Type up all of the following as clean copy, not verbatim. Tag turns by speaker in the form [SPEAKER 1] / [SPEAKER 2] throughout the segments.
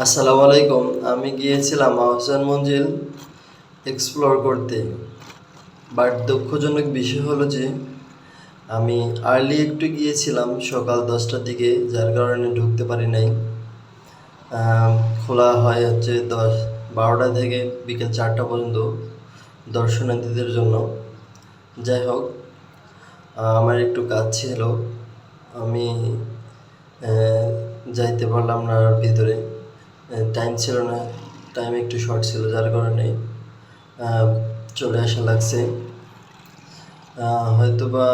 [SPEAKER 1] আসসালামু আলাইকুম। আমি গিয়েছিলাম আহসান মঞ্জিল এক্সপ্লোর করতে। বাট দুঃখজনক বিষয় হলো যে আমি আর্লি একটু গিয়েছিলাম সকাল 10টার দিকে, যার কারণে ঢুকতে পারি নাই। খোলা হয় হচ্ছে 12টা থেকে বিকেল 4টা পর্যন্ত দর্শনার্থীদের জন্য। যাই হোক, আমার একটু কাজ ছিল, আমি যাইতে পারলাম না ভিতরে। টাইম ছিল না, টাইম একটু শর্ট ছিল, যার কারণে চলে আসা লাগছে। হয়তো বা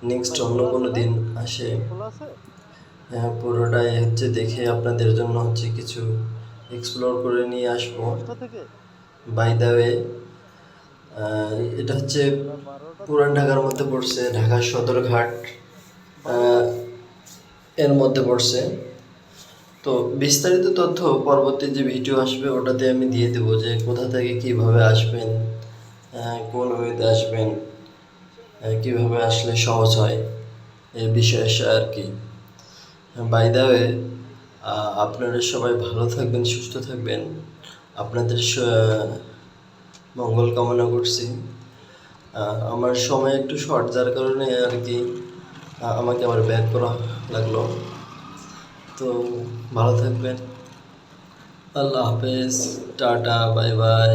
[SPEAKER 1] নেক্সট অন্য কোনো দিন আসে পুরোটাই হচ্ছে দেখে আপনাদের জন্য হচ্ছে কিছু এক্সপ্লোর করে নিয়ে আসবো। বাই দ্য ওয়ে, এটা হচ্ছে পুরান ঢাকার মধ্যে পড়ছে, ঢাকা সদরঘাট এর মধ্যে পড়ছে। তো বিস্তারিত তথ্য পরবর্তী যে ভিডিও আসবে ওটাতে আমি দিয়ে দেবো, যে কোথা থেকে কীভাবে আসবেন, কোন ওয়েতে আসবেন, কীভাবে আসলে সহজ হয়, এই বিষয়ে আর কি। বাই দ্য ওয়ে, আপনারা সবাই ভালো থাকবেন, সুস্থ থাকবেন, আপনাদের মঙ্গল কামনা করছি। আমার সময় একটু শর্ট, যার কারণে আর কি আমাকে আবার ব্যাক করা লাগলো। তো ভালো থাকবেন, আল্লাহ হাফেজ, টাটা, বাই বাই।